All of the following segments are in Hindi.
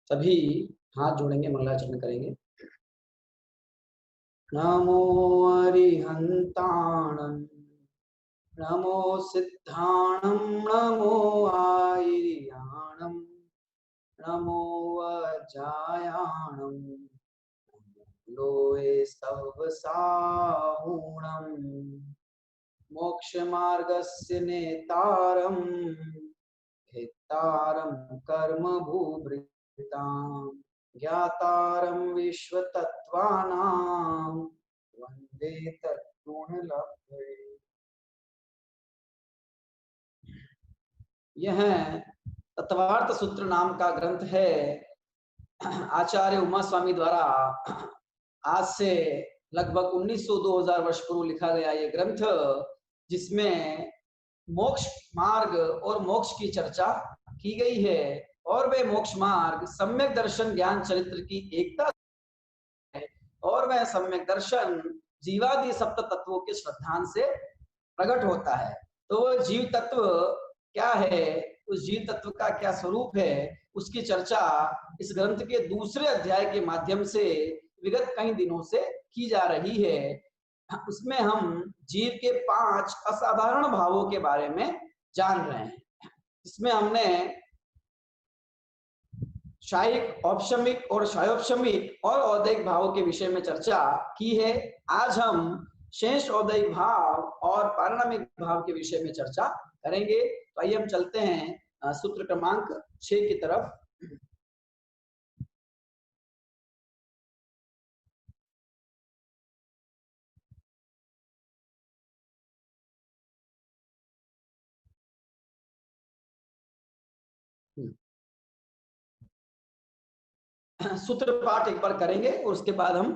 सभी हाथ जोड़ेंगे, मंगलाचरण करेंगे। नमो अरिहंताणं नमो सिद्धाणं नमो आयर्याणं नमो वज्रायाणं लोहे सवसाहूणं मोक्षमार्गस्य नेतारं हेतारं कर्मभूभृतां ज्ञातारं विश्वतत्त्वानां वन्दे तत्गुणलब्धये। यह तत्वार्थ सूत्र नाम का ग्रंथ है। आचार्य उमा स्वामी द्वारा आज से लगभग 1900-2000 वर्ष पूर्व लिखा गया ये ग्रंथ, जिसमें मोक्ष मार्ग और मोक्ष की चर्चा की गई है। और वे मोक्ष मार्ग सम्यक दर्शन ज्ञान चरित्र की एकता है, और वह सम्यक दर्शन जीवादि सप्त तत्वों के श्रद्धांत से प्रकट होता है। तो वह जीव तत्व क्या है, उस जीव तत्व का क्या स्वरूप है, उसकी चर्चा इस ग्रंथ के दूसरे अध्याय के माध्यम से विगत कई दिनों से की जा रही है। उसमें हम जीव के 5 असाधारण भावों के बारे में जान रहे हैं। इसमें हमने शायिक, औपशमिक और शायोपशमिक और औदैहिक भावों के विषय में चर्चा की है। आज हम शेष औदैहिक भाव और पारिणामिक भाव के विषय में चर्चा करेंगे। तो आइए हम चलते हैं सूत्र क्रमांक 6 की तरफ। सूत्र पाठ एक बार करेंगे और उसके बाद हम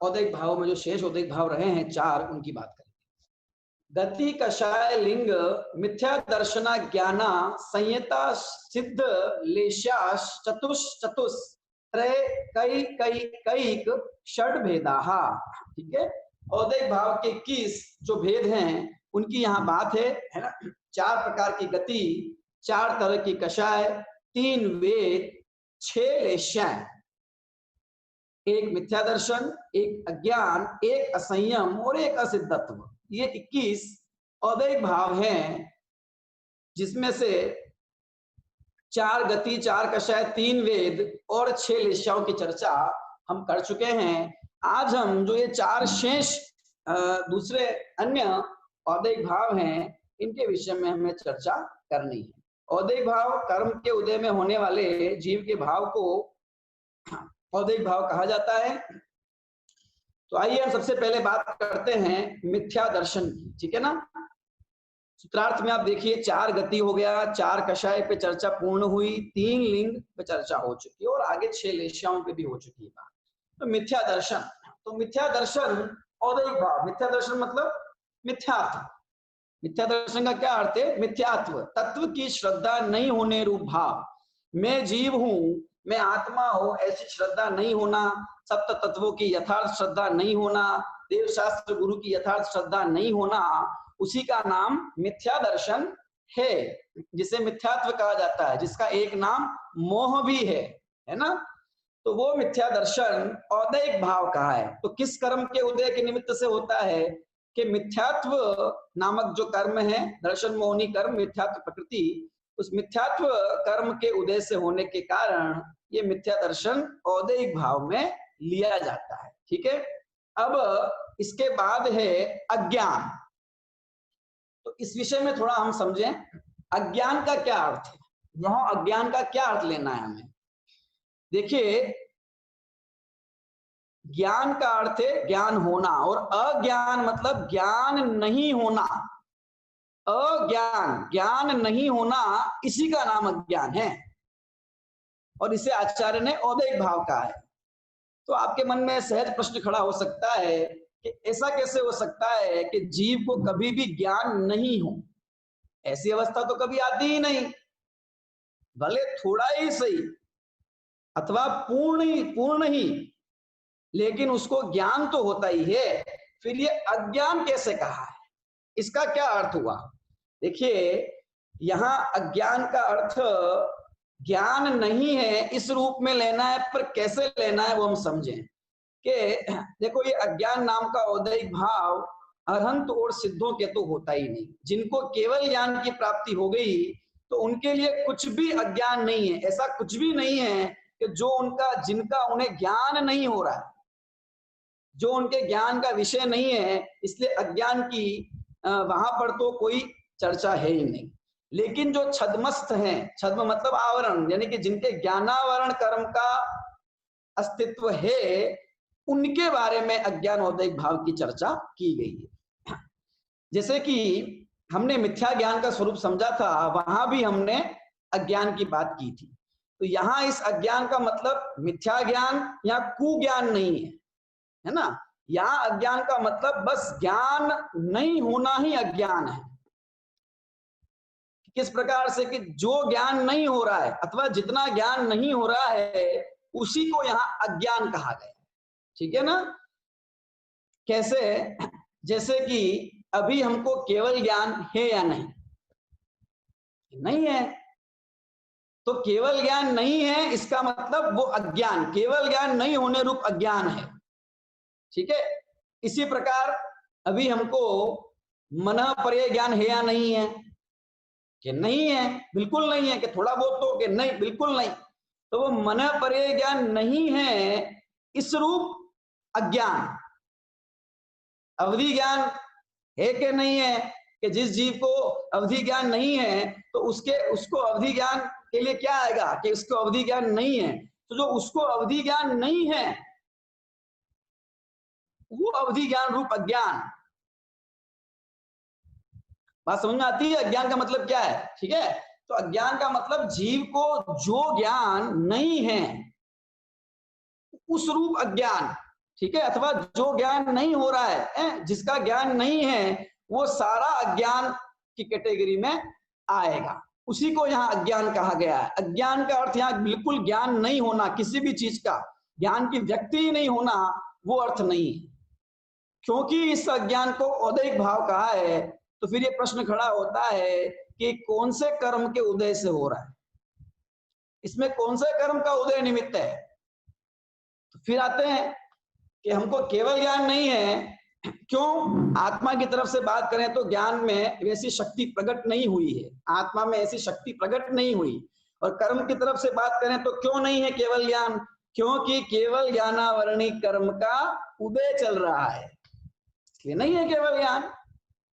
औदैहिक भाव में जो शेष औदैहिक भाव रहे हैं 4, उनकी बात करेंगे। गति कषाय लिंग मिथ्या दर्शना ज्ञाना संयता सिद्ध लेशाश चतुष चतुष त्रय कई कई कईक षड भेदाहा। ठीक है, औदैहिक भाव के 21 जो भेद हैं उनकी यहाँ बात है ना। 4 प्रकार की गति, 4 तरह की कषाय, 3 वेद, 6 लेशाएं, एक मिथ्या दर्शन, एक अज्ञान, एक असंयम और एक असिद्धत्व। ये 21 औदैहिक भाव हैं, जिसमें से 4 गति, 4 कषाय, 3 वेद और 6 लेशाओं की चर्चा हम कर चुके हैं। आज हम जो ये 4 शेष दूसरे अन्य औदैहिक भाव हैं, इनके विषय में हमें चर्चा करनी है। औदैहिक भाव कर्म के उदय में होने वाले जीव के भाव को औदैहिक भाव कहा जाता है। तो आइए हम सबसे पहले बात करते हैं मिथ्या दर्शन की। ठीक है ना। सूत्रार्थ में आप देखिए 4 गति हो गया, 4 कषाय पे चर्चा पूर्ण हुई, 3 लिंग पे चर्चा हो चुकी है और आगे 6 लेशाओं पे भी हो चुकी है बात। तो मिथ्या दर्शन, तो मिथ्या दर्शन औदैहिक भाव। मिथ्या दर्शन मतलब मिथ्यात्व। मिथ्या दर्शन का क्या अर्थ है? मिथ्यात्व, तत्व की श्रद्धा नहीं होने रूप भाव। मैं जीव हूं, मैं आत्मा हूं, ऐसी श्रद्धा नहीं होना, सप्त तत्वों की यथार्थ श्रद्धा नहीं होना, देव शास्त्र गुरु की यथार्थ श्रद्धा नहीं होना, उसी का नाम मिथ्या दर्शन है, जिसे मिथ्यात्व कहा जाता है, जिसका एक नाम मोह भी है ना। तो वो मिथ्या दर्शन औदैहिक भाव कहा है। तो किस कर्म के उदय के निमित्त से होता है कि मिथ्यात्व नामक जो कर्म है, दर्शन मोहनी कर्म, मिथ्यात्व प्रकृति, उस मिथ्यात्व कर्म के उदय से होने के कारण ये मिथ्या दर्शन औदैहिक भाव में लिया जाता है। ठीक है। अब इसके बाद है अज्ञान। तो इस विषय में थोड़ा हम समझें, अज्ञान का क्या अर्थ है, यहाँ अज्ञान का क्या अर्थ लेना है हमें। देखिए, ज्ञान का अर्थ है ज्ञान होना, और अज्ञान मतलब ज्ञान नहीं होना। अज्ञान, ज्ञान नहीं होना, इसी का नाम अज्ञान है, और इसे आचार्य ने औदैहिक भाव कहा है। तो आपके मन में सहज प्रश्न खड़ा हो सकता है कि ऐसा कैसे हो सकता है कि जीव को कभी भी ज्ञान नहीं हो। ऐसी अवस्था तो कभी आती ही नहीं, भले थोड़ा ही सही अथवा पूर्ण ही, लेकिन उसको ज्ञान तो होता ही है। फिर ये अज्ञान कैसे कहा है, इसका क्या अर्थ हुआ? देखिए, यहाँ अज्ञान का अर्थ ज्ञान नहीं है इस रूप में लेना है, पर कैसे लेना है वो हम समझें कि देखो ये अज्ञान नाम का औदैहिक भाव अरहंत और सिद्धों के तो होता ही नहीं। जिनको केवल ज्ञान की प्राप्ति हो गई तो उनके लिए कुछ भी अज्ञान नहीं है, ऐसा कुछ भी नहीं है कि जो उनका जिनका उन्हें ज्ञान नहीं हो रहा है, जो उनके ज्ञान का विषय नहीं है, इसलिए अज्ञान की वहां पर तो कोई चर्चा है ही नहीं। लेकिन जो छद्मस्थ हैं, छद्म मतलब आवरण, यानी कि जिनके ज्ञानावरण कर्म का अस्तित्व है, उनके बारे में अज्ञान औदैहिक भाव की चर्चा की गई है। जैसे कि हमने मिथ्या ज्ञान का स्वरूप समझा था, वहां भी हमने अज्ञान की बात की थी। तो यहाँ इस अज्ञान का मतलब मिथ्या ज्ञान या कुज्ञान नहीं है, है ना। यहाँ अज्ञान का मतलब बस ज्ञान नहीं होना ही अज्ञान है। किस प्रकार से कि जो ज्ञान नहीं हो रहा है अथवा जितना ज्ञान नहीं हो रहा है उसी को यहाँ अज्ञान कहा गया, ठीक है ना। कैसे? जैसे कि अभी हमको केवल ज्ञान है या नहीं? नहीं है। तो केवल ज्ञान नहीं है इसका मतलब वो अज्ञान, केवल ज्ञान नहीं होने रूप अज्ञान है, ठीक है। इसी प्रकार अभी हमको मन पर्याय ज्ञान है या नहीं है? कि नहीं है, बिल्कुल नहीं है। कि थोड़ा बहुत तो, कि नहीं, बिल्कुल नहीं। तो वो मन पर्याय ज्ञान नहीं है इस रूप अज्ञान। अवधि ज्ञान है कि नहीं है? कि जिस जीव को अवधि ज्ञान नहीं है तो उसको अवधि ज्ञान के लिए क्या आएगा कि उसको अवधि ज्ञान नहीं है। तो जो उसको अवधि ज्ञान नहीं है वो अवधि ज्ञान रूप अज्ञान। बात समझ में आती है? अज्ञान का मतलब क्या है, ठीक है। तो अज्ञान का मतलब जीव को जो ज्ञान नहीं है उस रूप अज्ञान, ठीक है। अथवा जो ज्ञान नहीं हो रहा है, जिसका ज्ञान नहीं है, वो सारा अज्ञान की कैटेगरी में आएगा। उसी को यहाँ अज्ञान कहा गया है। अज्ञान का अर्थ यहाँ बिल्कुल ज्ञान नहीं होना, किसी भी चीज का ज्ञान की व्यक्ति ही नहीं होना, वो अर्थ नहीं है। क्योंकि इस अज्ञान को औदैहिक भाव कहा है, तो फिर ये प्रश्न खड़ा होता है कि कौन से कर्म के उदय से हो रहा है, इसमें कौन से कर्म का उदय निमित्त है। तो फिर आते हैं कि हमको केवल ज्ञान नहीं है। क्यों? आत्मा की तरफ से बात करें तो ज्ञान में वैसी शक्ति प्रकट नहीं हुई है, आत्मा में ऐसी शक्ति प्रकट नहीं हुई। और कर्म की तरफ से बात करें तो क्यों नहीं है केवल ज्ञान? क्योंकि केवल ज्ञानावरणी कर्म का उदय चल रहा है, इसलिए नहीं है केवल ज्ञान।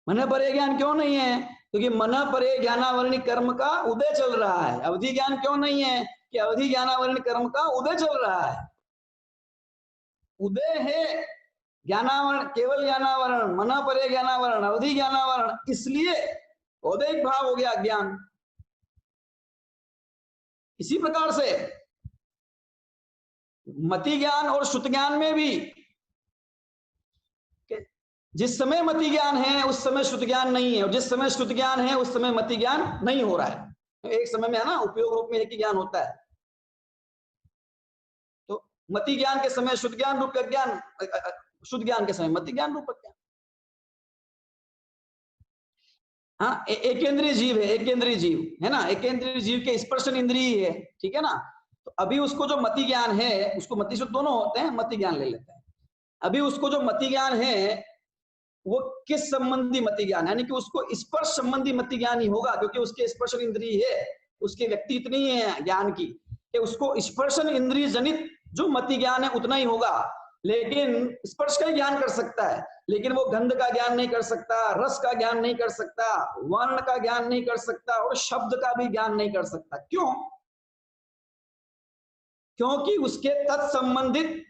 मन परे ज्ञान क्यों नहीं है? क्योंकि मन परे ज्ञानावरणी कर्म का उदय चल रहा है। अवधि ज्ञान क्यों नहीं है? कि अवधि ज्ञानावरणी कर्म का उदय चल रहा है। उदय है ज्ञानावरण, केवल ज्ञानावरण, मन परे ज्ञानावरण, अवधि ज्ञानावरण, इसलिए औदैहिक भाव हो गया ज्ञान। इसी प्रकार से मति ज्ञान और श्रुत ज्ञान में भी जिस समय मति ज्ञान है उस समय श्रुत ज्ञान नहीं है, और जिस समय श्रुत ज्ञान है उस समय मति ज्ञान नहीं हो रहा है। एक समय में है ना, उपयोग रूप में एक ही ज्ञान होता है। तो मति ज्ञान के समय शुद्ध ज्ञान रूप ज्ञान, शुद्ध ज्ञान के समय मति ज्ञान रूप ज्ञान। हाँ, एकेंद्रीय जीव है, एकेंद्रीय जीव है ना, एकेंद्रीय जीव के स्पर्शन इंद्रिय है, ठीक है ना। तो अभी उसको जो मति ज्ञान है, उसको मति शुद्ध दोनों होते हैं, मति ज्ञान ले लेते हैं। अभी उसको जो मति ज्ञान है वो किस संबंधी मति ज्ञान, यानी कि उसको स्पर्श संबंधी मति ज्ञान ही होगा, क्योंकि उसके स्पर्शन इंद्रिय है, उसकी व्यक्ति इतनी है ज्ञान की कि उसको स्पर्शन इंद्रिय जनित जो मति ज्ञान है उतना ही होगा। लेकिन स्पर्श का ज्ञान कर सकता है, लेकिन वो गंध का ज्ञान नहीं कर सकता, रस का ज्ञान नहीं कर सकता, वर्ण का ज्ञान नहीं कर सकता, और शब्द का भी ज्ञान नहीं कर सकता। क्यों? क्योंकि उसके तत्संबंधित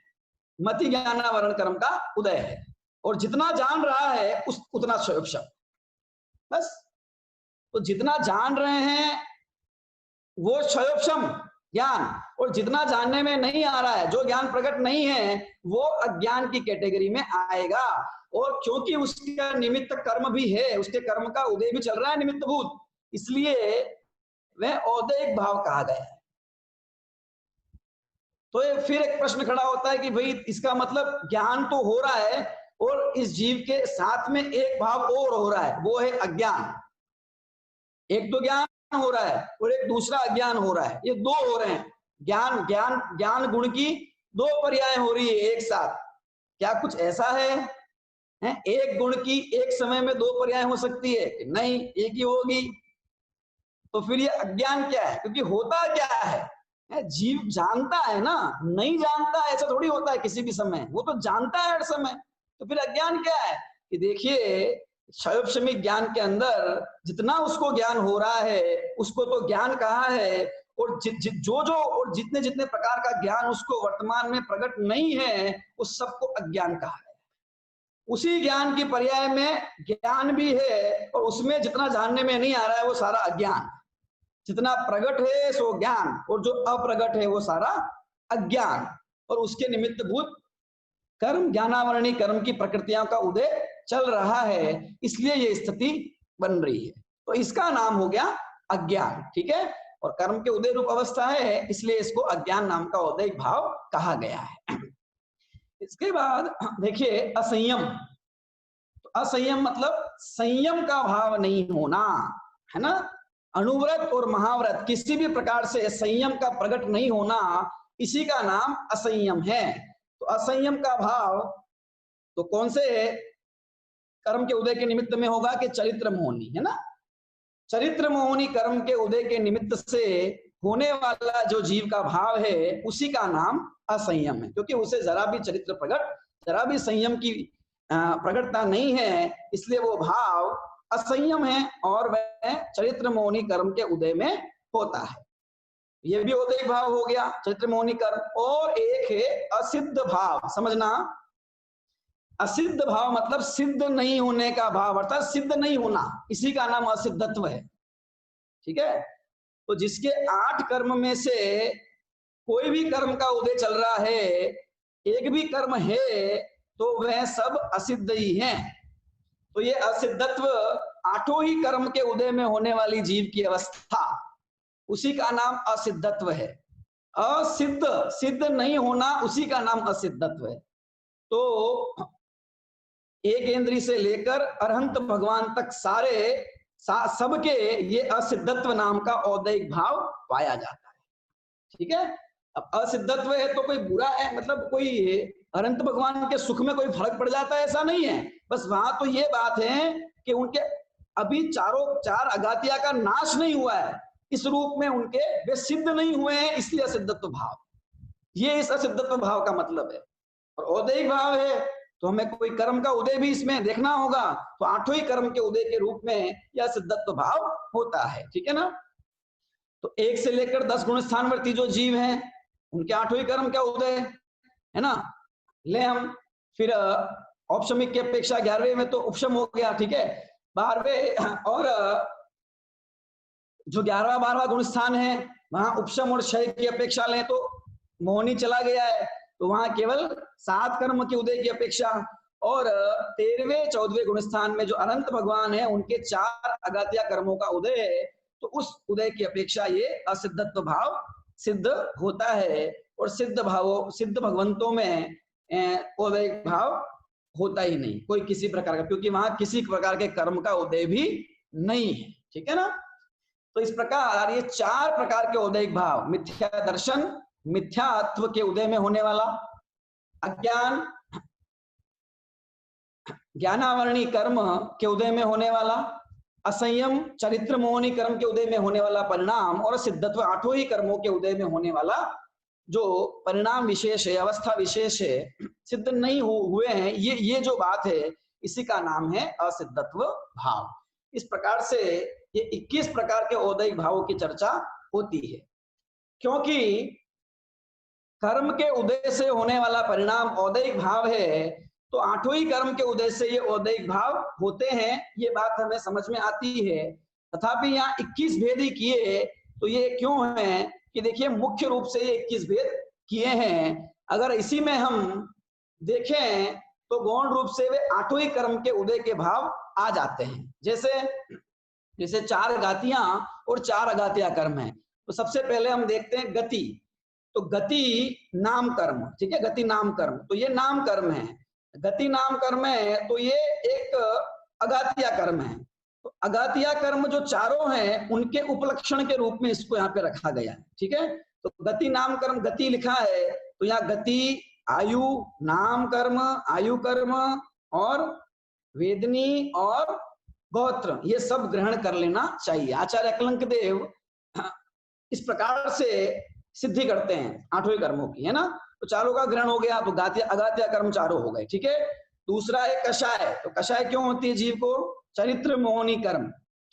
मति ज्ञानावरण कर्म का उदय है, और जितना जान रहा है उतना शब्द, बस। तो जितना जान रहे हैं वो क्षयोक्षम ज्ञान, और जितना जानने में नहीं आ रहा है, जो ज्ञान प्रकट नहीं है, वो अज्ञान की कैटेगरी में आएगा। और क्योंकि उसका निमित्त कर्म भी है, उसके कर्म का उदय भी चल रहा है निमित्त भूत, इसलिए वह औदैहिक भाव कहा गया है। तो फिर एक प्रश्न खड़ा होता है कि भाई इसका मतलब ज्ञान तो हो रहा है और इस जीव के साथ में एक भाव और हो रहा है, वो है अज्ञान। एक तो ज्ञान हो रहा है और एक दूसरा अज्ञान हो रहा है, ये दो हो रहे हैं। ज्ञान ज्ञान ज्ञान गुण की दो पर्याय हो रही है एक साथ। क्या कुछ ऐसा है? एक गुण की एक समय में दो पर्याय हो सकती है? नहीं, एक ही होगी। तो फिर ये अज्ञान क्या है? क्योंकि होता क्या है, जीव जानता है ना, नहीं जानता ऐसा थोड़ी होता है किसी भी समय, वो तो जानता है हर समय। तो फिर अज्ञान क्या है कि देखिए क्षयोपशमिक ज्ञान के अंदर जितना उसको ज्ञान हो रहा है उसको तो ज्ञान कहा है, और जो और जितने जितने प्रकार का ज्ञान उसको वर्तमान में प्रकट नहीं है उस सबको अज्ञान कहा है। उसी ज्ञान की पर्याय में ज्ञान भी है और उसमें जितना जानने में नहीं आ रहा है वो सारा अज्ञान। जितना प्रकट है सो ज्ञान और जो अप्रगट है वो सारा अज्ञान। और उसके निमित्त भूत कर्म, ज्ञानावरणी कर्म की प्रकृतियों का उदय चल रहा है, इसलिए ये स्थिति बन रही है। तो इसका नाम हो गया अज्ञान, ठीक है। और कर्म के उदय रूप अवस्था है, इसलिए इसको अज्ञान नाम का उदय भाव कहा गया है। इसके बाद देखिए असंयम। तो असंयम मतलब संयम का भाव नहीं होना, है ना। अनुव्रत और महाव्रत किसी भी प्रकार से संयम का प्रकट नहीं होना, इसी का नाम असंयम है। तो असंयम का भाव तो कौन से कर्म के उदय के निमित्त में होगा कि चरित्र मोहनी, है ना। चरित्र मोहनी कर्म के उदय के निमित्त से होने वाला जो जीव का भाव है उसी का नाम असंयम है, क्योंकि उसे जरा भी चरित्र प्रकट, जरा भी संयम की प्रकटता नहीं है, इसलिए वो भाव असंयम है और वह चरित्र मोहनी कर्म के उदय में होता है। ये भी उदय भाव हो गया चरित्र मोहनी कर्म। और एक है असिद्ध भाव, समझना। असिद्ध भाव मतलब सिद्ध नहीं होने का भाव, अर्थात सिद्ध नहीं होना, इसी का नाम असिद्धत्व है, ठीक है। तो जिसके 8 कर्म में से कोई भी कर्म का उदय चल रहा है, एक भी कर्म है, तो वह सब असिद्ध ही हैं। तो ये असिद्धत्व 8 ही कर्म के उदय में होने वाली जीव की अवस्था, उसी का नाम असिद्धत्व है। असिद्ध, सिद्ध नहीं होना, उसी का नाम असिद्धत्व है। तो एक इंद्री से लेकर अरहंत भगवान तक सारे सबके ये असिद्धत्व नाम का औदैहिक भाव पाया जाता है, ठीक है। अब असिद्धत्व है तो कोई बुरा है, मतलब कोई अनंत भगवान के सुख में कोई फर्क पड़ जाता है ऐसा नहीं है। बस वहां तो ये बात है कि उनके अभी चार अगातिया का नाश नहीं हुआ है, इस रूप में उनके वे सिद्ध नहीं हुए हैं, इसलिए असिद्धत्व भाव, ये इस असिद्धत्व भाव का मतलब है। और औदैहिक भाव है तो हमें कोई कर्म का उदय भी इसमें देखना होगा, तो 8 ही कर्म के उदय के रूप में यह सिद्धत्व भाव होता है, ठीक है ना। तो 1 से लेकर 10 गुण स्थानवर्ती जो जीव हैं उनके 8 ही कर्म का उदय है ना। ले हम फिर औपशमिक की अपेक्षा 11वें में तो उपशम हो गया, ठीक है। 12वें और जो 11वां 12वां गुण स्थान है वहां उपशम और क्षय की अपेक्षा लें तो मोहनी चला गया है, तो वहां केवल 7 कर्म के उदय की अपेक्षा। और 13वें 14वें गुण स्थान में जो अनंत भगवान है उनके 4 अगात्या कर्मों का उदय है, तो उस उदय की अपेक्षा ये असिद्धत्व भाव सिद्ध होता है। और सिद्ध भावों, सिद्ध भगवंतों में उदय भाव होता ही नहीं कोई किसी प्रकार का, क्योंकि वहां किसी प्रकार के कर्म का उदय भी नहीं है, ठीक है ना। तो इस प्रकार ये 4 प्रकार के औदैहिक भाव, मिथ्या दर्शन, मिथ्यात्व के उदय में होने वाला अज्ञान, ज्ञानावरणी कर्म के उदय में होने वाला असंयम, चरित्र मोहनी कर्म के उदय में होने वाला परिणाम, और सिद्धत्व 8 ही कर्मों के उदय में होने वाला जो परिणाम विशेष है, अवस्था विशेष है, सिद्ध नहीं हुए हैं, ये जो बात है इसी का नाम है असिद्धत्व भाव। इस प्रकार से ये 21 प्रकार के औदैहिक भावों की चर्चा होती है। क्योंकि कर्म के उदय से होने वाला परिणाम औदैहिक भाव है, तो 8 ही कर्म के उदय से ये औदैहिक भाव होते हैं, ये बात हमें समझ में आती है। तथापि यहाँ 21 भेद ही किए, तो ये क्यों है कि देखिए मुख्य रूप से ये 21 भेद किए हैं। अगर इसी में हम देखें तो गौण रूप से वे 8 ही कर्म के उदय के भाव आ जाते हैं। जैसे 4 गातियां और 4 अगातिया कर्म है, तो सबसे पहले हम देखते हैं गति। तो गति नाम कर्म, ठीक है, गति नाम कर्म, तो ये नाम कर्म है। गति नाम कर्म है तो ये एक अगातिया कर्म है। तो अगातिया कर्म जो चारों हैं उनके उपलक्षण के रूप में इसको यहाँ पे रखा गया है। ठीक है, तो गति नाम कर्म, गति लिखा है तो यहाँ गति, आयु, नाम कर्म, आयु कर्म और वेदनी और गोत्र, ये सब ग्रहण कर लेना चाहिए। आचार्य अकलंक देव इस प्रकार से सिद्धि करते हैं आठों कर्मों की, है ना। तो चारों का ग्रहण हो गया, तो गातिया अगातिया कर्म चारों हो गए। ठीक है, दूसरा है कषाय। तो कषाय क्यों होती है जीव को? चरित्र मोहनी कर्म।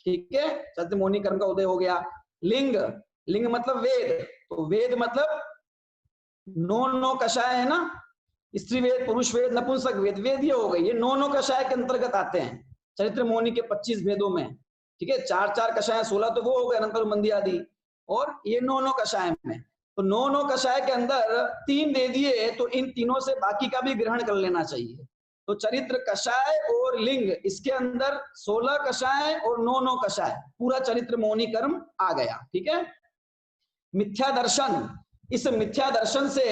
ठीक है, चरित्र मोहनी कर्म का उदय हो गया। लिंग, लिंग मतलब वेद, तो वेद मतलब नौ कषाय है ना, स्त्री वेद, पुरुष वेद, नपुंसक वेद, वेद ये हो गई, ये नौ कषाय के अंतर्गत आते हैं चरित्र मोहनी के 25 भेदों में। ठीक है, 4 कषाय, 16 तो वो हो गए अनंतर मंदी आदि, और ये 9 कषाय में। तो 9 कषाय के अंदर 3 दे दिए, तो इन तीनों से बाकी का भी ग्रहण कर लेना चाहिए। तो चरित्र कषाय और लिंग, इसके अंदर 16 कषाय और 9 कषाय, पूरा चरित्र मोहनी कर्म आ गया। ठीक है, मिथ्या दर्शन, इस मिथ्या दर्शन से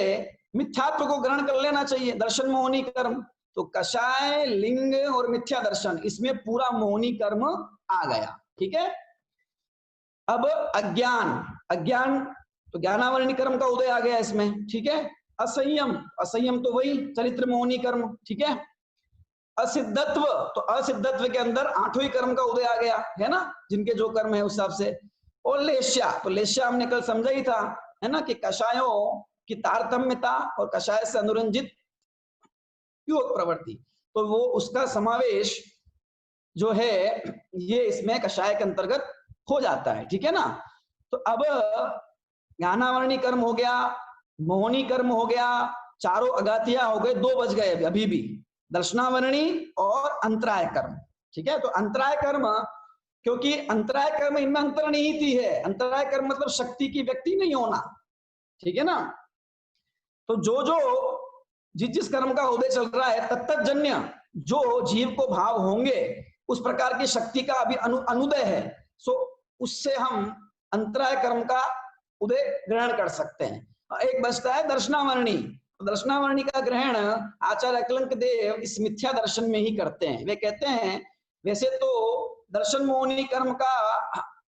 मिथ्यात्व को ग्रहण कर लेना चाहिए, दर्शन मोहनी कर्म। तो कषाय, लिंग और मिथ्या दर्शन, इसमें पूरा मोहनी कर्म आ गया। ठीक है, अब अज्ञान, अज्ञान तो ज्ञानावरणी कर्म का उदय आ गया इसमें। ठीक है, असंयम, असंयम तो वही चरित्र मोहनी कर्म। ठीक है, असिद्धत्व, तो असिद्धत्व के अंदर 8वें कर्म का उदय आ गया, है ना, जिनके जो कर्म है उस हिसाब से। और लेश्या, तो लेश्या हमने कल समझा ही था, है ना, कि कषायों की तारतम्यता और कषाय से अनुरंजित योग प्रवृत्ति, तो वो उसका समावेश जो है ये इसमें कषाय के अंतर्गत हो जाता है। ठीक है ना, तो अब ज्ञानावरणी कर्म हो गया, मोहनी कर्म हो गया, चारों अगातिया हो गए, 2 बच गए अभी भी, दर्शनावरणी और अंतराय कर्म। ठीक है, तो अंतराय कर्म, क्योंकि अंतराय कर्म इनमें अंतर्निहित है, अंतराय कर्म मतलब शक्ति की व्यक्ति नहीं होना। ठीक है ना, तो जो जो जिस कर्म का उदय चल रहा है तत्तजन्य जो जीव को भाव होंगे उस प्रकार की शक्ति का अभी अनुदय है, सो उससे हम अंतराय कर्म का उदय ग्रहण कर सकते हैं। एक बचता है दर्शनावरणी, दर्शनावरणी का ग्रहण आचार्य अकलंक देव इस मिथ्या दर्शन में ही करते हैं। वे कहते हैं वैसे तो दर्शन मोहनी कर्म का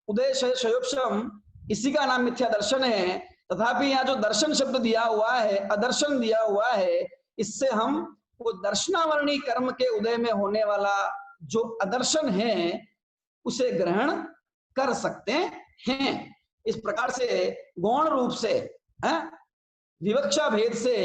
उदय शयोपम, इसी का नाम मिथ्या दर्शन है, तथापि यहाँ जो दर्शन शब्द दिया हुआ है, अदर्शन दिया हुआ है, इससे हम वो दर्शनावरणी कर्म के उदय में होने वाला जो अदर्शन है उसे ग्रहण कर सकते हैं। इस प्रकार से गौण रूप से विवक्षा भेद से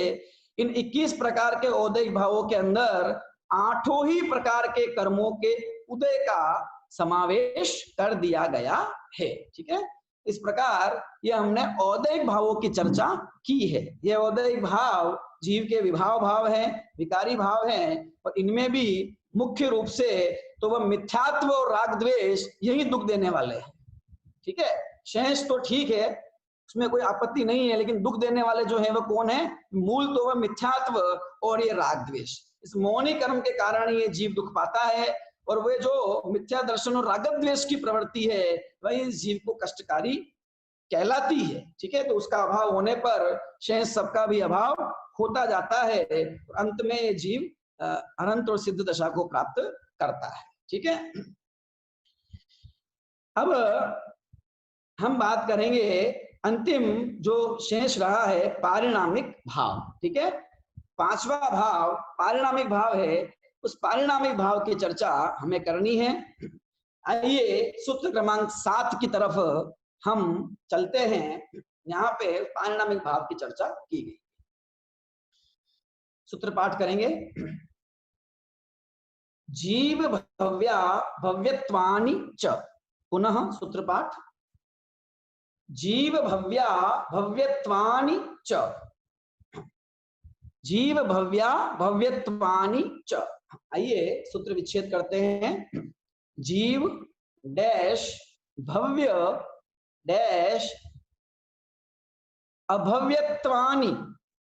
इन 21 प्रकार के औदैहिक भावों के अंदर 8 ही प्रकार के कर्मों के उदय का समावेश कर दिया गया है। ठीक है, इस प्रकार ये हमने औदैहिक भावों की चर्चा की है। ये औदैहिक भाव जीव के विभाव भाव है, विकारी भाव है, और इनमें भी मुख्य रूप से तो वह मिथ्यात्व और राग द्वेष यही दुख देने वाले हैं। ठीक है, शेष तो ठीक है, उसमें कोई आपत्ति नहीं है, लेकिन दुख देने वाले जो है वो कौन है? मूल तो वह मिथ्यात्व और ये राग द्वेष, इस मोहनी कर्म के कारण ये जीव दुख पाता है, और वे जो मिथ्या दर्शन और राग द्वेष की प्रवृत्ति है वह इस जीव को कष्टकारी कहलाती है। ठीक है, तो उसका अभाव होने पर शेष सबका भी अभाव होता जाता है, अंत में ये जीव अनंत और सिद्ध दशा को प्राप्त करता है। ठीक है, अब हम बात करेंगे अंतिम जो शेष रहा है पारिणामिक भाव। ठीक है, 5वां भाव पारिणामिक भाव है, उस पारिणामिक भाव की चर्चा हमें करनी है। आइए सूत्र क्रमांक 7 की तरफ हम चलते हैं। यहाँ पे पारिणामिक भाव की चर्चा की गई, सूत्र पाठ करेंगे। जीव भव्या भव्यत्वानि च, पुनः सूत्र पाठ, जीव भव्या भव्यत्वानि च, जीव भव्या भव्यत्वानि च। आइए सूत्र विच्छेद करते हैं। जीव डैश भव्य डैश अभव्यत्वानि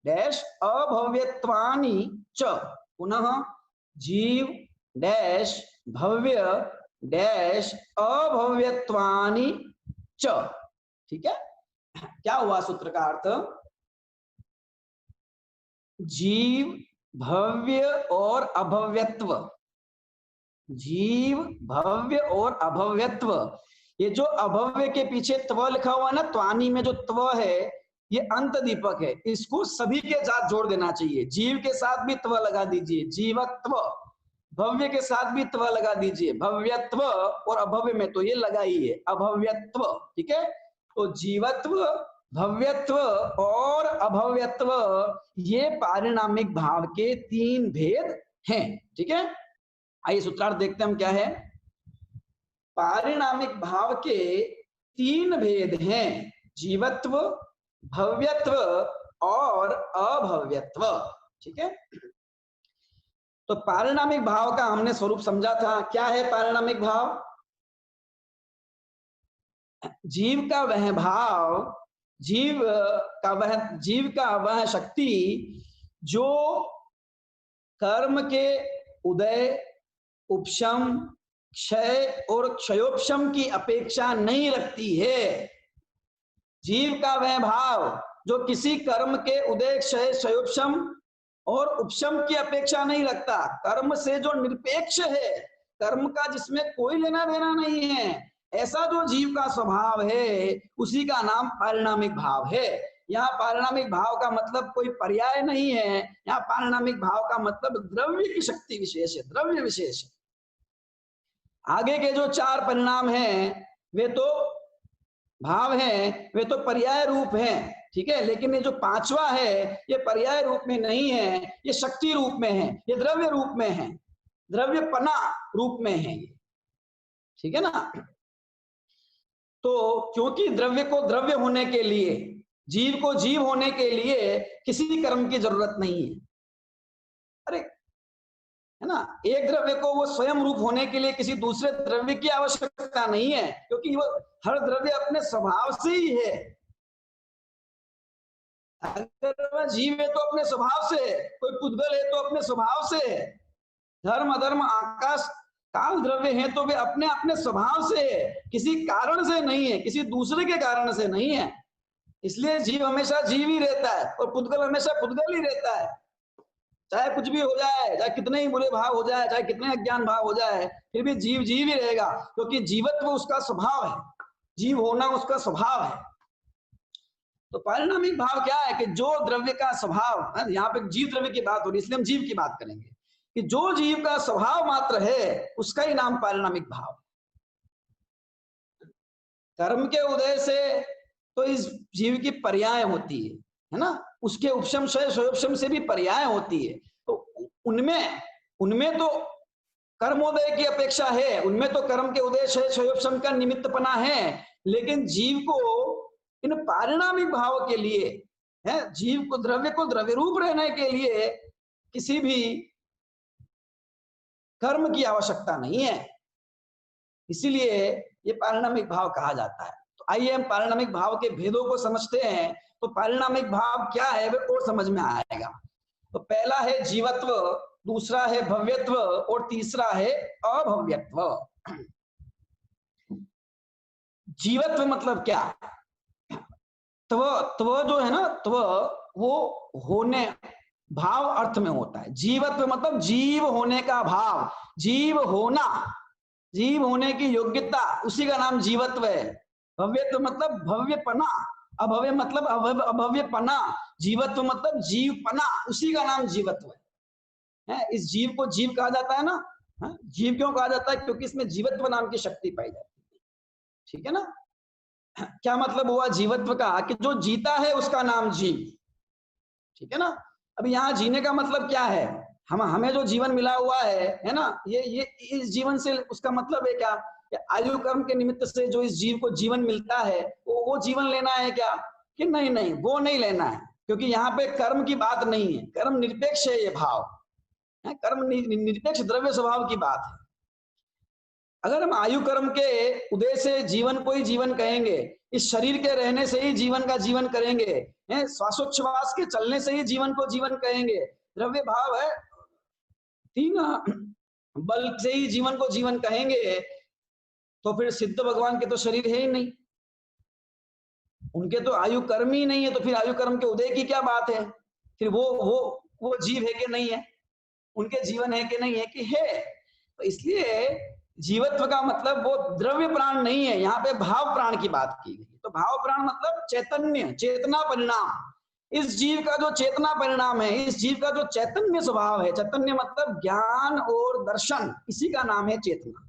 डैश अभव्यत्वानि च, पुनः जीव डैश भव्य डैश अभव्यत्वानि च। ठीक है, क्या हुआ सूत्र का अर्थ? जीव भव्य और अभव्यत्व जीव, भव्य और अभव्यत्व। ये जो अभव्य के पीछे त्व लिखा हुआ है ना, त्वानी में जो त्व है ये अंत दीपक है, इसको सभी के साथ जोड़ देना चाहिए। जीव के साथ भी त्व लगा दीजिए, जीवत्व। भव्य के साथ भी त्व लगा दीजिए, भव्यत्व। और अभव्य में तो ये लगा ही है, अभव्यत्व। ठीक है, तो जीवत्व, भव्यत्व और अभव्यत्व ये पारिणामिक भाव के 3 भेद हैं। ठीक है, आइए सूत्रार्थ देखते हैं हम क्या है। पारिणामिक भाव के 3 भेद हैं, जीवत्व, भव्यत्व और अभव्यत्व। ठीक है, तो पारिणामिक भाव का हमने स्वरूप समझा था। क्या है पारिणामिक भाव? जीव का वह भाव, जीव का वह शक्ति जो कर्म के उदय, उपशम, क्षय और क्षयोपशम की अपेक्षा नहीं रखती है। जीव का वह भाव जो किसी कर्म के उदय, क्षय, क्षयोपशम और उपशम की अपेक्षा नहीं रखता, कर्म से जो निरपेक्ष है, कर्म का जिसमें कोई लेना देना नहीं है, ऐसा जो जीव का स्वभाव है उसी का नाम पारिणामिक भाव है। यहाँ पारिणामिक भाव का मतलब कोई पर्याय नहीं है, यहाँ पारिणामिक भाव का मतलब द्रव्य की शक्ति विशेष है, द्रव्य विशेष है। आगे के जो 4 परिणाम हैं वे तो भाव हैं, वे तो पर्याय रूप हैं। ठीक है, लेकिन ये जो 5वां है ये पर्याय रूप में नहीं है, ये शक्ति रूप में है, ये द्रव्य रूप में है, द्रव्यपना रूप में है ये। ठीक है ना, तो क्योंकि द्रव्य को द्रव्य होने के लिए, जीव को जीव होने के लिए किसी कर्म की जरूरत नहीं है। अरे है ना, एक द्रव्य को वो स्वयं रूप होने के लिए किसी दूसरे द्रव्य की आवश्यकता नहीं है, क्योंकि वो हर द्रव्य अपने स्वभाव से ही है। अगर वह जीव है तो अपने स्वभाव से है, कोई पुद्गल है तो अपने स्वभाव से है, धर्म, अधर्म, आकाश, काल द्रव्य है तो वे अपने अपने स्वभाव से है, किसी कारण से नहीं है, किसी दूसरे के कारण से नहीं है। इसलिए जीव हमेशा जीव ही रहता है और पुद्गल हमेशा पुद्गल ही रहता है। चाहे कुछ भी हो जाए, चाहे कितने ही बुरे भाव हो जाए, चाहे कितने अज्ञान भाव हो जाए, फिर भी जीव जीव ही रहेगा, क्योंकि जीवत्व उसका स्वभाव है, जीव होना उसका स्वभाव है। तो पारिणामिक भाव क्या है कि जो द्रव्य का स्वभाव, यहाँ पे जीव द्रव्य की बात हो रही है इसलिए हम जीव की बात करेंगे, कि जो जीव का स्वभाव मात्र है उसका ही नाम पारिणामिक भाव। कर्म के उदय से तो इस जीव की पर्याय होती है ना, उसके उपशम क्षयोपशम से भी पर्याय होती है। तो उनमें तो कर्मोदय की अपेक्षा है, उनमें तो कर्म के उदय क्षयोपशम का निमित्तपना है, लेकिन जीव को इन पारिणामिक भाव के लिए है, जीव को द्रव्य रूप रहने के लिए किसी भी कर्म की आवश्यकता नहीं है, इसीलिए ये पारिणामिक भाव कहा जाता है। तो आइए हम पारिणामिक भाव के भेदों को समझते हैं। तो पारिणामिक भाव क्या है वो और समझ में आएगा। तो पहला है जीवत्व, दूसरा है भव्यत्व और तीसरा है अभव्यत्व। जीवत्व मतलब क्या? त्व जो है ना, त्व वो होने भाव अर्थ में होता है। जीवत्व मतलब जीव होने का भाव, जीव होना, जीव होने की योग्यता, उसी का नाम जीवत्व है। भव्यत्व मतलब भव्यपना, अभव्य मतलब अभव्यपना, जीवत्व मतलब जीवपना, उसी का नाम जीवत्व है। इस जीव को जीव कहा जाता है ना, जीव क्यों कहा जाता है? क्योंकि इसमें जीवत्व नाम की शक्ति पाई जाती है। ठीक है ना, क्या मतलब हुआ जीवत्व का? कि जो जीता है उसका नाम जीव। ठीक है ना, अब यहाँ जीने का मतलब क्या है? हमें जो जीवन मिला हुआ है ना, ये इस जीवन से उसका मतलब है क्या? आयु कर्म के निमित्त से जो इस जीव को जीवन मिलता है वो जीवन लेना है क्या? कि नहीं नहीं, वो नहीं लेना है, क्योंकि यहाँ पे कर्म की बात नहीं है, कर्म निरपेक्ष है। ये भाव है, कर्म निरपेक्ष द्रव्य स्वभाव की बात है। अगर हम आयु कर्म के उदय से जीवन को ही जीवन कहेंगे, इस शरीर के रहने से ही जीवन का जीवन करेंगे, श्वासोच्छ्वास के चलने से ही जीवन को जीवन कहेंगे, द्रव्य भाव है, 3 बल से ही जीवन को जीवन कहेंगे, तो फिर सिद्ध भगवान के तो शरीर है ही नहीं, उनके तो आयु कर्म ही नहीं है, तो फिर आयु कर्म के उदय की क्या बात है? फिर वो जीव है कि नहीं है? उनके जीवन है कि नहीं है? कि है। तो इसलिए जीवत्व का मतलब वो द्रव्य प्राण नहीं है, यहाँ पे भाव प्राण की बात की गई। तो भाव प्राण मतलब चैतन्य, चेतना परिणाम। इस जीव का जो चेतना परिणाम है, इस जीव का जो चैतन्य स्वभाव है, चैतन्य मतलब ज्ञान और दर्शन, इसी का नाम है चेतना।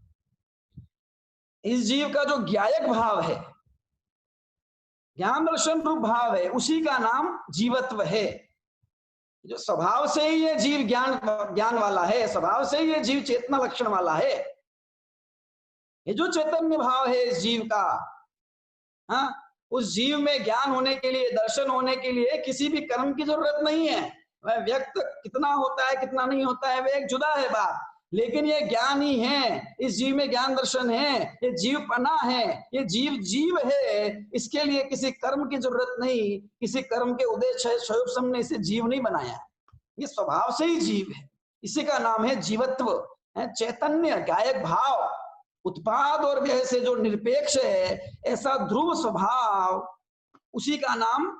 इस जीव का जो ज्ञायक भाव है, ज्ञान दर्शन रूप भाव है, उसी का नाम जीवत्व है। जो स्वभाव से ही ये जीव ज्ञान वाला है, स्वभाव से ही ये जीव चेतना लक्षण वाला है। ये जो चैतन्य भाव है इस जीव का, हाँ, उस जीव में ज्ञान होने के लिए, दर्शन होने के लिए किसी भी कर्म की जरूरत नहीं है। वह व्यक्त कितना होता है कितना नहीं होता है, वह एक जुदा है बात, लेकिन ये ज्ञान ही है, इस जीव में ज्ञान दर्शन है, ये जीव पना है, ये जीव जीव है। इसके लिए किसी कर्म की जरूरत नहीं, किसी कर्म के उद्देश्य स्वयं ने इसे जीव नहीं बनाया, ये स्वभाव से ही जीव है। इसी का नाम है जीवत्व, चैतन्य, गायक भाव, उत्पाद और व्यय से जो निरपेक्ष है, ऐसा ध्रुव स्वभाव, उसी का नाम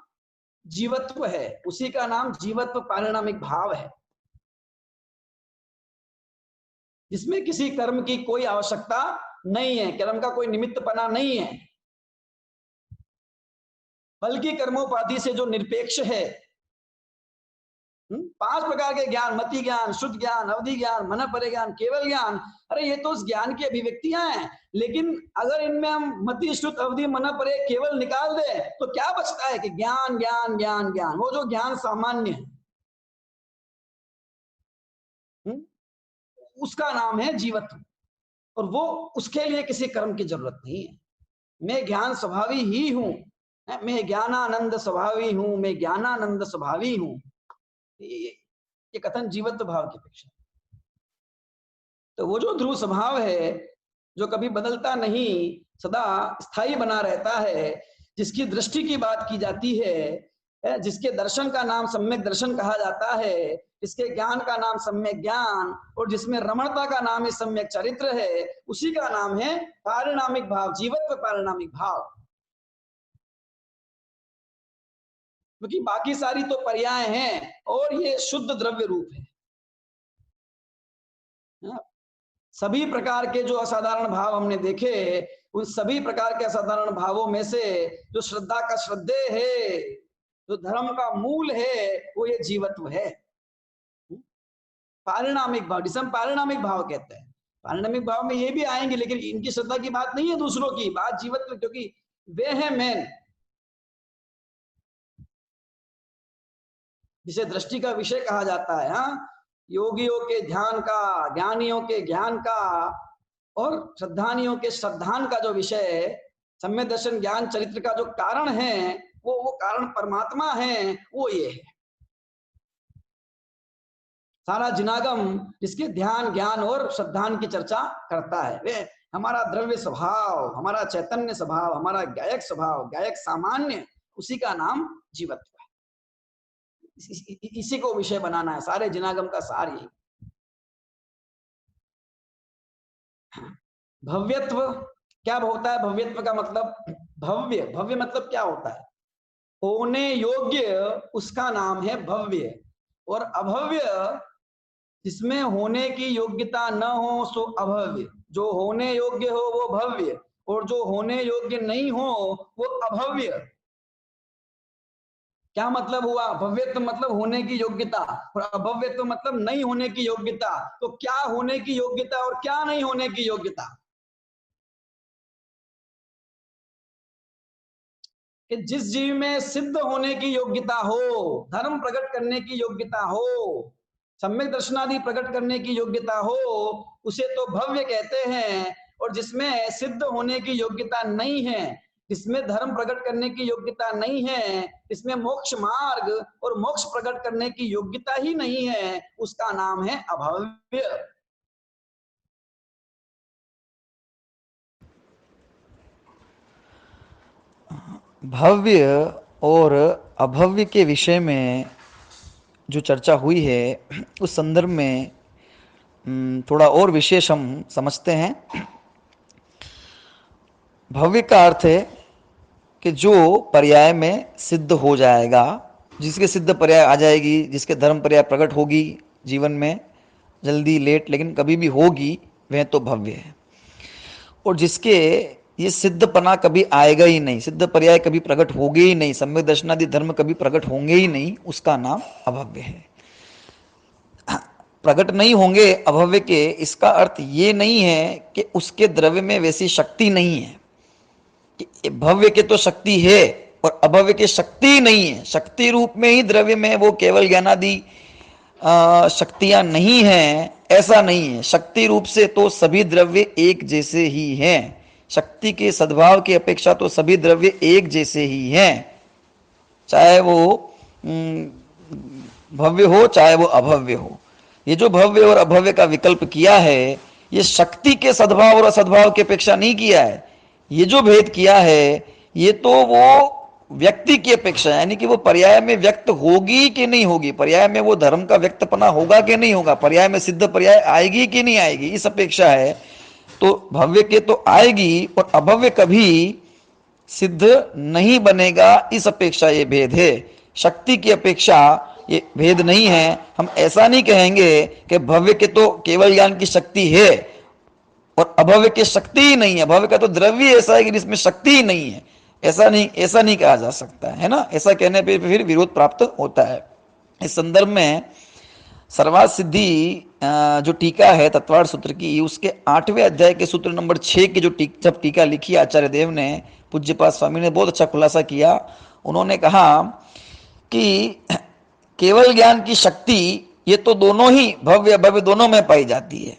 जीवत्व है, उसी का नाम जीवत्व पारिणामिक भाव है, जिसमें किसी कर्म की कोई आवश्यकता नहीं है, कर्म का कोई निमित्तपना नहीं है, बल्कि कर्मोपाधि से जो निरपेक्ष है। 5 प्रकार के ज्ञान, मति ज्ञान, शुद्ध ज्ञान, अवधि ज्ञान, मन परे ज्ञान, केवल ज्ञान, अरे ये तो उस ज्ञान की अभिव्यक्तियां हैं। लेकिन अगर इनमें हम मति, शुद्ध, अवधि, मन परे, केवल निकाल दे तो क्या बचता है कि ज्ञान ज्ञान ज्ञान ज्ञान, वो जो ज्ञान सामान्य है, उसका नाम है जीवत्व। और वो, उसके लिए किसी कर्म की जरूरत नहीं है। मैं ज्ञान स्वभावी ही हूं, मैं ज्ञानानंद स्वभावी हूं, मैं ज्ञानानंद स्वभावी हूं, ये कथन जीवत्व भाव की अपेक्षा। तो वो जो ध्रुव स्वभाव है, जो कभी बदलता नहीं, सदा स्थायी बना रहता है, जिसकी दृष्टि की बात की जाती है, जिसके दर्शन का नाम सम्यक दर्शन कहा जाता है, जिसके ज्ञान का नाम सम्यक ज्ञान, और जिसमें रमणता का नाम है सम्यक चरित्र है, उसी का नाम है पारिणामिक भाव, जीवत्व पारिणामिक भाव। क्योंकि बाकी सारी तो पर्याय हैं और ये शुद्ध द्रव्य रूप है। सभी प्रकार के जो असाधारण भाव हमने देखे, उन सभी प्रकार के असाधारण भावों में से जो श्रद्धा का श्रद्धेय है, जो धर्म का मूल है, वो ये जीवत्व है। पारिणामिक भाव, जिसे हम पारिणामिक भाव कहते हैं। पारिणामिक भाव में ये भी आएंगे, लेकिन इनकी श्रद्धा की बात नहीं है, दूसरों की बात जीवत्व, क्योंकि वे है मेन, जिसे दृष्टि का विषय कहा जाता है। हाँ, योगियों के ध्यान का, ज्ञानियों के ज्ञान का, और श्रद्धानियों के श्रद्धान का जो विषय, सम्यक दर्शन ज्ञान चरित्र का जो कारण है, वो कारण परमात्मा है, वो ये है। सारा जिनागम जिसके ध्यान, ज्ञान और श्रद्धान की चर्चा करता है, वे हमारा द्रव्य स्वभाव, हमारा चैतन्य स्वभाव, हमारा गायक स्वभाव, गायक सामान्य, उसी का नाम जीवत्व है। इसी को विषय बनाना है, सारे जिनागम का सार यही। भव्यत्व क्या होता है? भव्यत्व का मतलब भव्य, भव्य मतलब क्या होता है? होने योग्य, उसका नाम है भव्य। और अभव्य, जिसमें होने की योग्यता न हो सो अभव्य। जो होने योग्य हो वो भव्य, और जो होने योग्य नहीं हो वो अभव्य। क्या मतलब हुआ? भव्यत्व मतलब होने की योग्यता, और अभव्यत्व मतलब नहीं होने की योग्यता। तो क्या होने की योग्यता और क्या नहीं होने की योग्यता? कि जिस जीव में सिद्ध होने की योग्यता हो, धर्म प्रकट करने की योग्यता हो, सम्यक दर्शनादि प्रकट करने की योग्यता हो, उसे तो भव्य कहते हैं। और जिसमें सिद्ध होने की योग्यता नहीं है, जिसमें धर्म प्रकट करने की योग्यता नहीं है, जिसमें मोक्ष मार्ग और मोक्ष प्रकट करने की योग्यता ही नहीं है, उसका नाम है अभव्य। भव्य और अभव्य के विषय में जो चर्चा हुई है, उस संदर्भ में थोड़ा और विशेष हम समझते हैं। भव्य का अर्थ है कि जो पर्याय में सिद्ध हो जाएगा, जिसके सिद्ध पर्याय आ जाएगी, जिसके धर्म पर्याय प्रकट होगी जीवन में, जल्दी लेट लेकिन कभी भी होगी, वह तो भव्य है। और जिसके ये सिद्धपना कभी आएगा ही नहीं, सिद्ध पर्याय कभी प्रकट होंगे ही नहीं, सम्यक दर्शनादि धर्म कभी प्रकट होंगे ही नहीं, उसका नाम अभव्य है। प्रकट नहीं होंगे अभव्य के, इसका अर्थ ये नहीं है कि उसके द्रव्य में वैसी शक्ति नहीं है। कि भव्य के तो शक्ति है और अभव्य के शक्ति नहीं है। शक्ति रूप में ही द्रव्य में वो केवल ज्ञानादि शक्तियां नहीं है, ऐसा नहीं है। शक्ति रूप से तो सभी द्रव्य एक जैसे ही हैं। शक्ति के सद्भाव की अपेक्षा तो सभी द्रव्य एक जैसे ही हैं, चाहे वो भव्य हो चाहे वो अभव्य हो। ये जो भव्य और अभव्य का विकल्प किया है, ये शक्ति के सद्भाव और असद्भाव की अपेक्षा नहीं किया है। ये जो भेद किया है, ये तो वो व्यक्ति की अपेक्षा, यानी कि वो पर्याय में व्यक्त होगी कि नहीं होगी, पर्याय में वो धर्म का व्यक्तपना होगा कि नहीं होगा, पर्याय में सिद्ध पर्याय आएगी कि नहीं आएगी, इस अपेक्षा है। तो भव्य के तो आएगी और अभव्य कभी सिद्ध नहीं बनेगा, इस अपेक्षा ये भेद है। शक्ति की अपेक्षा ये भेद नहीं है। हम ऐसा नहीं कहेंगे कि भव्य के तो केवल ज्ञान की शक्ति है और अभव्य की शक्ति ही नहीं है। भव्य का तो द्रव्य ऐसा है कि जिसमें शक्ति ही नहीं है, ऐसा नहीं कहा जा सकता है ना। ऐसा कहने पे फिर विरोध प्राप्त होता है। इस संदर्भ में सर्वार्थ सिद्धि जो टीका है तत्वार्थ सूत्र की, उसके 8वें अध्याय के सूत्र नंबर 6 की जब टीका लिखी आचार्य देव ने, पूज्यपाद स्वामी ने बहुत अच्छा खुलासा किया। उन्होंने कहा कि केवल ज्ञान की शक्ति ये तो दोनों ही भव्य अभव्य दोनों में पाई जाती है,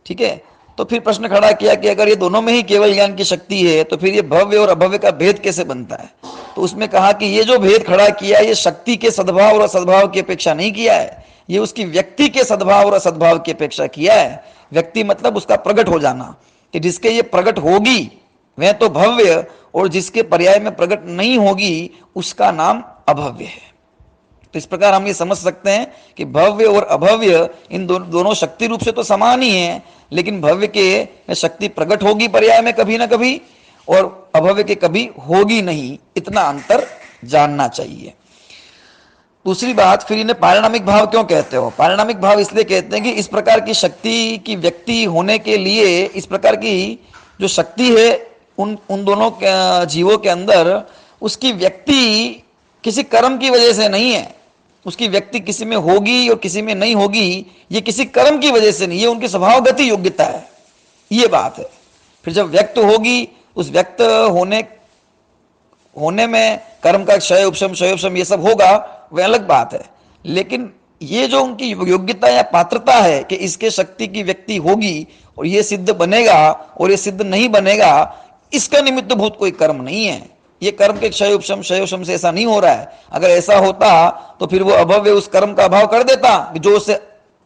ठीक है। तो फिर प्रश्न खड़ा किया कि अगर ये दोनों में ही केवल ज्ञान की शक्ति है तो फिर ये भव्य और अभव्य का भेद कैसे बनता है। तो उसमें कहा कि ये जो भेद खड़ा किया, ये शक्ति के सद्भाव और असद्भाव की अपेक्षा नहीं किया है, ये उसकी व्यक्ति के सद्भाव और असद्भाव की अपेक्षा किया है। व्यक्ति मतलब उसका प्रकट हो जाना, कि जिसके ये प्रकट होगी वह तो भव्य, और जिसके पर्याय में प्रकट नहीं होगी उसका नाम अभव्य है। तो इस प्रकार हम ये समझ सकते हैं कि भव्य और अभव्य इन दोनों शक्ति रूप से तो समान ही हैं, लेकिन भव्य के शक्ति प्रकट होगी पर्याय में कभी ना कभी, और अभव्य के कभी होगी नहीं, इतना अंतर जानना चाहिए। दूसरी बात, फिर इन्हें पारिणामिक भाव क्यों कहते हो? पारिणामिक भाव इसलिए कहते हैं कि इस प्रकार की शक्ति की व्यक्ति होने के लिए, इस प्रकार की जो शक्ति है उन दोनों जीवों के अंदर, उसकी व्यक्ति किसी कर्म की वजह से नहीं है। उसकी व्यक्ति किसी में होगी और किसी में नहीं होगी, ये किसी कर्म की वजह से नहीं, ये उनकी स्वभावगत योग्यता है, ये बात है। फिर जब व्यक्त होगी, उस व्यक्त होने में कर्म का क्षय उपशम ये सब होगा, वह अलग बात है। लेकिन ये जो उनकी योग्यता या पात्रता है कि इसके शक्ति की व्यक्ति होगी और ये सिद्ध बनेगा और ये सिद्ध नहीं बनेगा, इसका निमित्त भूत कोई कर्म नहीं है। ये कर्म के क्षय उपशम से ऐसा नहीं हो रहा है। अगर ऐसा होता तो फिर वो अभव्य उस कर्म का अभाव कर देता जो उसे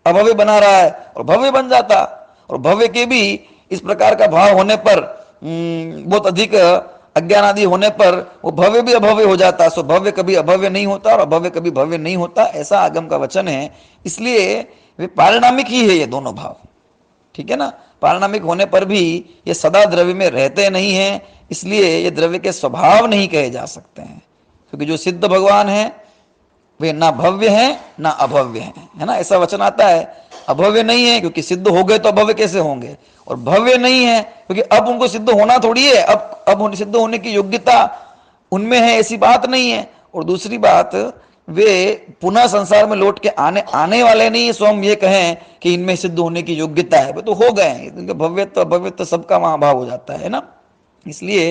अभव्य बना रहा है, और भव्य बन जाता। और भव्य के भी इस प्रकार का भाव होने पर, बहुत अधिक अज्ञान आदि होने पर वो भव्य भी अभव्य हो जाता। सो भव्य कभी अभव्य नहीं होता और अभव्य कभी भव्य नहीं होता, ऐसा आगम का वचन है। इसलिए वे पारिणामिक ही है ये दोनों भाव, ठीक है ना। पारिणामिक होने पर भी ये सदा द्रव्य में रहते नहीं हैं, इसलिए ये द्रव्य के स्वभाव नहीं कहे जा सकते हैं। क्योंकि जो सिद्ध भगवान है वे ना भव्य हैं ना अभव्य हैं, है ना। ऐसा वचन आता है, अभव्य नहीं है क्योंकि सिद्ध हो गए तो अभव्य कैसे होंगे, और भव्य नहीं है क्योंकि अब उनको सिद्ध होना थोड़ी है, अब सिद्ध होने की योग्यता उनमें है, ऐसी बात नहीं है। और दूसरी बात, वे पुनः संसार में लौट के आने वाले नहीं है, सो हम ये कहें कि इनमें सिद्ध होने की योग्यता है, वे तो हो गए हैं। भव्यत्व अभव्यत्व सबका वहां भाव हो जाता है ना। इसलिए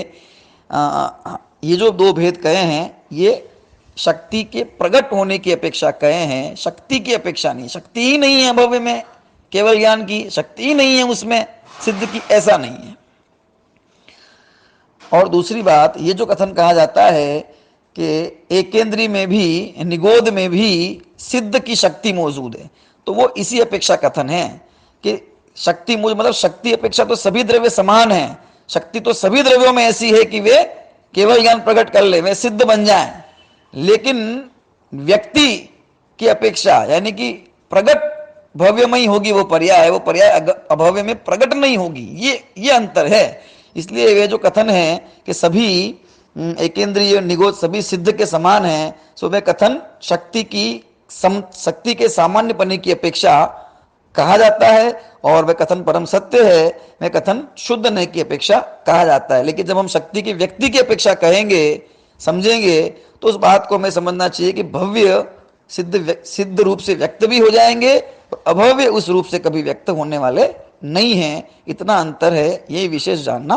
ये जो दो भेद कहे हैं, ये शक्ति के प्रकट होने की अपेक्षा कहे हैं, शक्ति की अपेक्षा नहीं। शक्ति ही नहीं है अभव्य में, केवल ज्ञान की शक्ति ही नहीं है उसमें सिद्ध की, ऐसा नहीं है। और दूसरी बात, ये जो कथन कहा जाता है कि एकेंद्री में भी, निगोद में भी सिद्ध की शक्ति मौजूद है, तो वो इसी अपेक्षा कथन है कि शक्ति मतलब शक्ति अपेक्षा तो सभी द्रव्य समान है। शक्ति तो सभी द्रव्यों में ऐसी है कि वे केवल ज्ञान प्रकट कर ले, वे सिद्ध बन जाएं। लेकिन व्यक्ति की अपेक्षा, यानी कि प्रकट भव्य में ही होगी वो पर्याय, वो पर्याय अभव्य में प्रकट नहीं होगी, ये अंतर है। इसलिए वे जो कथन है कि सभी एकेंद्रीय निगोद सभी सिद्ध के समान है, सो वे कथन शक्ति के सामान्य पने की अपेक्षा कहा जाता है, और वह कथन परम सत्य है, वह कथन शुद्ध नहीं की अपेक्षा कहा जाता है। लेकिन जब हम शक्ति की व्यक्ति की अपेक्षा कहेंगे, समझेंगे, तो उस बात को हमें समझना चाहिए कि भव्य सिद्ध रूप से व्यक्त भी हो जाएंगे, और अभव्य उस रूप से कभी व्यक्त होने वाले नहीं हैं। इतना अंतर है, ये विशेष जानना